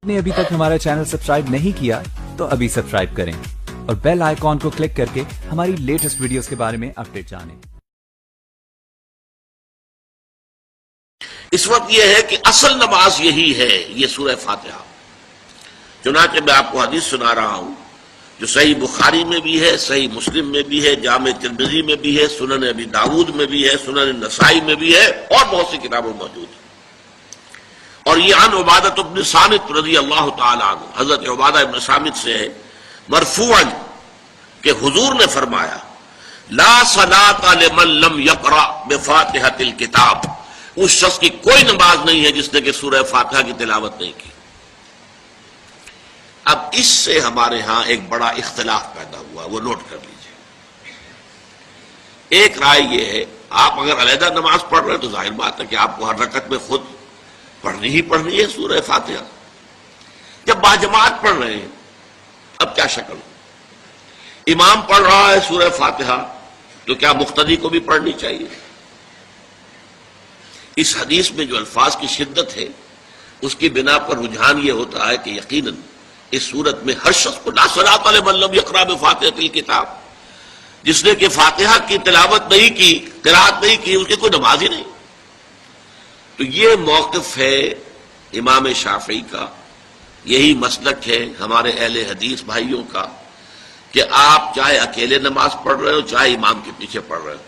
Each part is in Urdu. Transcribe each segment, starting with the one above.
نے ابھی تک ہمارا چینل سبسکرائب نہیں کیا تو ابھی سبسکرائب کریں اور بیل آئیکن کو کلک کر کے ہماری لیٹسٹ ویڈیوز کے بارے میں اپڈیٹ جانیں۔ اس وقت یہ ہے کہ اصل نماز یہی ہے، یہ سورہ فاتحہ۔ چنانچہ میں آپ کو حدیث سنا رہا ہوں جو صحیح بخاری میں بھی ہے، صحیح مسلم میں بھی ہے، جامع ترمذی میں بھی ہے، سنن ابی داؤد میں بھی ہے، سنن نسائی میں بھی ہے اور بہت سی کتابوں موجود ہے۔ اور یہ عن عبادۃ بن صامت رضی اللہ تعالی عنہ، حضرت عبادہ بن صامت سے ہے مرفوعا کہ حضور نے فرمایا لا صلاۃ لمن لم یقرأ بفاتحۃ الکتاب، اس شخص کی کوئی نماز نہیں ہے جس نے کہ سورہ فاتحہ کی تلاوت نہیں کی۔ اب اس سے ہمارے ہاں ایک بڑا اختلاف پیدا ہوا، وہ نوٹ کر لیجئے۔ ایک رائے یہ ہے آپ اگر علیحدہ نماز پڑھ رہے ہیں تو ظاہر بات ہے کہ آپ کو ہر رکعت میں خود پڑھنی ہی پڑھنی ہے سورہ فاتحہ۔ جب باجماعت پڑھ رہے ہیں اب کیا شکل ہو؟ امام پڑھ رہا ہے سورہ فاتحہ تو کیا مقتدی کو بھی پڑھنی چاہیے؟ اس حدیث میں جو الفاظ کی شدت ہے اس کی بنا پر رجحان یہ ہوتا ہے کہ یقیناً اس صورت میں ہر شخص کو لا صلاۃ لمن لم یقرأ بفاتحۃ الکتاب، جس نے کہ فاتحہ کی تلاوت نہیں کی، قرأت نہیں کی، اس کی کوئی نماز ہی نہیں۔ تو یہ موقف ہے امام شافعی کا، یہی مسلک ہے ہمارے اہل حدیث بھائیوں کا کہ آپ چاہے اکیلے نماز پڑھ رہے ہو، چاہے امام کے پیچھے پڑھ رہے ہو،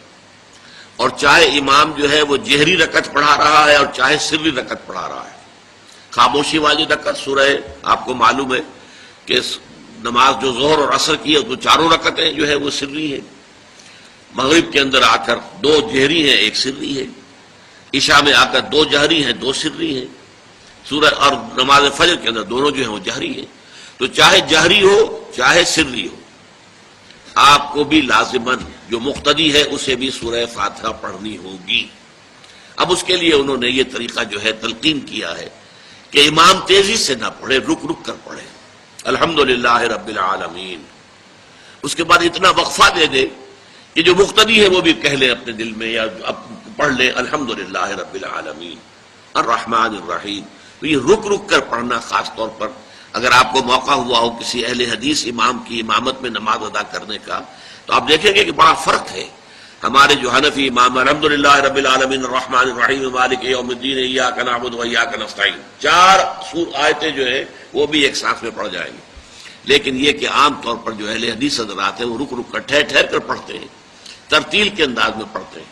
اور چاہے امام جو ہے وہ جہری رکعت پڑھا رہا ہے اور چاہے سری رکعت پڑھا رہا ہے۔ خاموشی والی رکعت سورہ آپ کو معلوم ہے کہ نماز جو ظہر اور عصر کی ہے تو چاروں رکعتیں جو ہے وہ سری ہے، مغرب کے اندر آ کر دو جہری ہیں ایک سری ہے، عشاء میں آ کر دو جہری ہیں دو سری ہیں، سورہ اور نماز فجر کے اندر دونوں جو ہیں وہ جہری ہیں۔ تو چاہے جہری ہو چاہے سری ہو آپ کو بھی لازماً جو مقتدی ہے اسے بھی سورہ فاتحہ پڑھنی ہوگی۔ اب اس کے لیے انہوں نے یہ طریقہ جو ہے تلقین کیا ہے کہ امام تیزی سے نہ پڑھے، رک رک کر پڑھے الحمدللہ رب العالمین، اس کے بعد اتنا وقفہ دے دے کہ جو مقتدی ہے وہ بھی کہہ لے اپنے دل میں یا پڑھ لے الحمدللہ رب العالمین الرحمن الرحیم۔ تو یہ رک رک کر پڑھنا، خاص طور پر اگر آپ کو موقع ہوا ہو کسی اہل حدیث امام کی امامت میں نماز ادا کرنے کا تو آپ دیکھیں گے کہ بڑا فرق ہے۔ ہمارے جو حنفی امام الحمدللہ رب العالمین الرحمن الرحیم مالک یوم الدین ایاک نعبد و ایاک نستعین، چار آیتیں جو ہیں وہ بھی ایک ساتھ میں پڑھ جائیں گے، لیکن یہ کہ عام طور پر جو اہل حدیث حضرات ہیں وہ رک رک کر ٹھہر ٹھہر کر پڑھتے ہیں، ترتیل کے انداز میں پڑھتے ہیں۔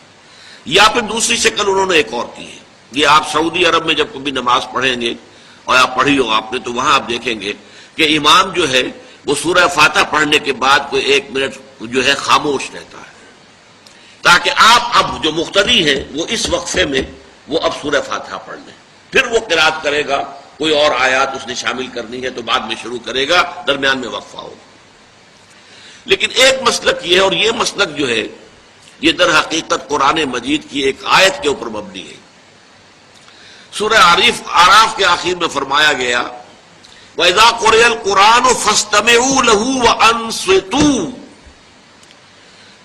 یا پھر دوسری شکل انہوں نے ایک اور کی ہے، یہ آپ سعودی عرب میں جب کبھی نماز پڑھیں گے اور آپ پڑھی ہو آپ نے تو وہاں آپ دیکھیں گے کہ امام جو ہے وہ سورہ فاتحہ پڑھنے کے بعد کوئی ایک منٹ جو ہے خاموش رہتا ہے تاکہ آپ اب جو مقتدی ہیں وہ اس وقفے میں وہ اب سورہ فاتحہ پڑھ لیں، پھر وہ قرأت کرے گا، کوئی اور آیات اس نے شامل کرنی ہے تو بعد میں شروع کرے گا، درمیان میں وقفہ ہوگا۔ لیکن ایک مسلک یہ ہے، اور یہ مسلک جو ہے یہ در حقیقت قرآن مجید کی ایک آیت کے اوپر مبنی ہے۔ سورہ اعراف کے آخر میں فرمایا گیا وَإِذَا قُرِئَ الْقُرْآنُ فَاسْتَمِعُوا لَهُ وَأَنصِتُوا،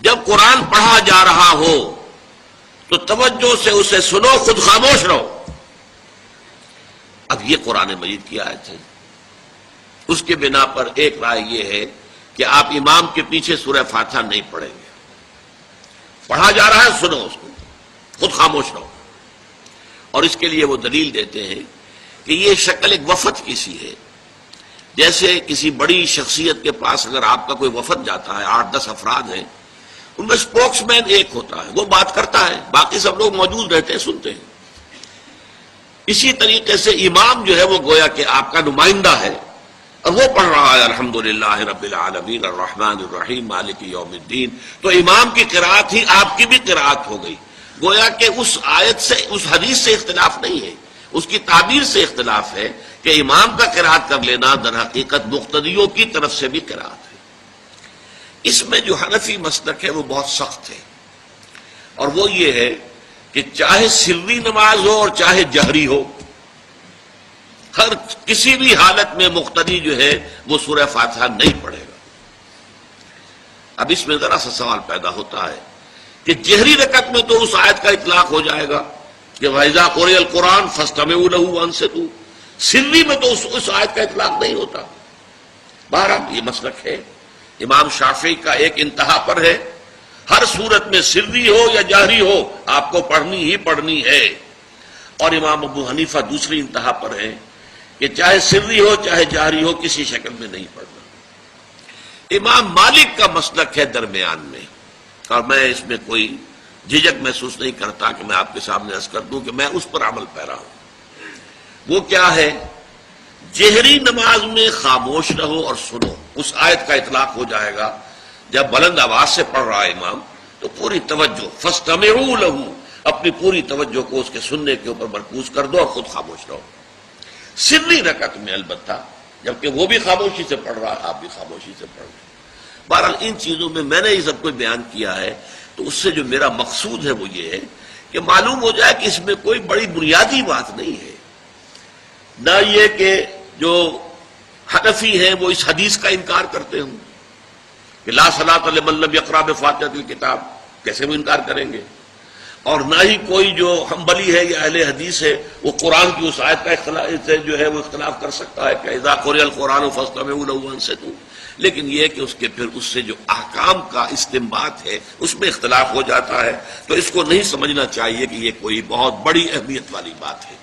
جب قرآن پڑھا جا رہا ہو تو توجہ سے اسے سنو، خود خاموش رہو۔ اب یہ قرآن مجید کی آیت ہے، اس کے بنا پر ایک رائے یہ ہے کہ آپ امام کے پیچھے سورہ فاتحہ نہیں پڑھیں گے، پڑھا جا رہا ہے سنو اس کو، خود خاموش رہو۔ اور اس کے لیے وہ دلیل دیتے ہیں کہ یہ شکل ایک وفد کی سی ہے، جیسے کسی بڑی شخصیت کے پاس اگر آپ کا کوئی وفد جاتا ہے، 8-10 افراد ہیں، ان میں اسپوکس مین ایک ہوتا ہے، وہ بات کرتا ہے، باقی سب لوگ موجود رہتے ہیں، سنتے ہیں۔ اسی طریقے سے امام جو ہے وہ گویا کہ آپ کا نمائندہ ہے اور وہ پڑھ رہا ہے الحمدللہ رب العالمین الرحمن الرحیم مالک یوم الدین، تو امام کی قرأت ہی آپ کی بھی قرأت ہو گئی۔ گویا کہ اس آیت سے، اس حدیث سے اختلاف نہیں ہے، اس کی تعبیر سے اختلاف ہے کہ امام کا قرأت کر لینا در حقیقت مقتدیوں کی طرف سے بھی قرأت ہے۔ اس میں جو حنفی مسلک ہے وہ بہت سخت ہے، اور وہ یہ ہے کہ چاہے سری نماز ہو اور چاہے جہری ہو، ہر کسی بھی حالت میں مقتدی جو ہے وہ سورہ فاتحہ نہیں پڑھے گا۔ اب اس میں ذرا سا سوال پیدا ہوتا ہے کہ جہری رکعت میں تو اس آیت کا اطلاق ہو جائے گا کہ وَإِذَا قُرِئَ الْقُرْآنُ فَاسْتَمِعُوا لَهُ وَأَنصِتُوا، سری میں تو اس آیت کا اطلاق نہیں ہوتا. بہرحال یہ مسلک ہے امام شافعی کا، ایک انتہا پر ہے، ہر صورت میں سری ہو یا جہری ہو آپ کو پڑھنی ہی پڑھنی ہے. اور امام ابو حنیفہ دوسری انتہا پر ہے کہ چاہے سری ہو چاہے جہری ہو کسی شکل میں نہیں پڑھنا. امام مالک کا مسلک ہے درمیان میں، اور میں اس میں کوئی جھجک محسوس نہیں کرتا کہ میں آپ کے سامنے عرض کر دوں کہ میں اس پر عمل پیرا ہوں. وہ کیا ہے؟ جہری نماز میں خاموش رہو اور سنو. اس آیت کا اطلاق ہو جائے گا جب بلند آواز سے پڑھ رہا ہے امام تو پوری توجہ، فاستمعوا لہ، اپنی پوری توجہ کو اس کے سننے کے اوپر مرکوز کر دو اور خود خاموش رہو. سری رکعت میں البتہ جبکہ وہ بھی خاموشی سے پڑھ رہا ہے آپ بھی خاموشی سے پڑھ رہے ہیں. بہرحال ان چیزوں میں نے یہ سب کچھ بیان کیا ہے تو اس سے جو میرا مقصود ہے وہ یہ ہے کہ معلوم ہو جائے کہ اس میں کوئی بڑی بنیادی بات نہیں ہے. نہ یہ کہ جو حنفی ہیں وہ اس حدیث کا انکار کرتے ہوں کہ لا صلاۃ لمن لم یقرأ بفاتحۃ الکتاب، کیسے وہ انکار کریں گے؟ اور نہ ہی کوئی جو حنبلی ہے یا اہل حدیث ہے وہ قرآن کی اس آیت کا اختلاف جو ہے وہ اختلاف کر سکتا ہے کہ اذا قرئ القرآن فاستمعوا له وانصتوا. لیکن یہ کہ اس کے پھر اس سے جو احکام کا استنباط ہے اس میں اختلاف ہو جاتا ہے، تو اس کو نہیں سمجھنا چاہیے کہ یہ کوئی بہت بڑی اہمیت والی بات ہے.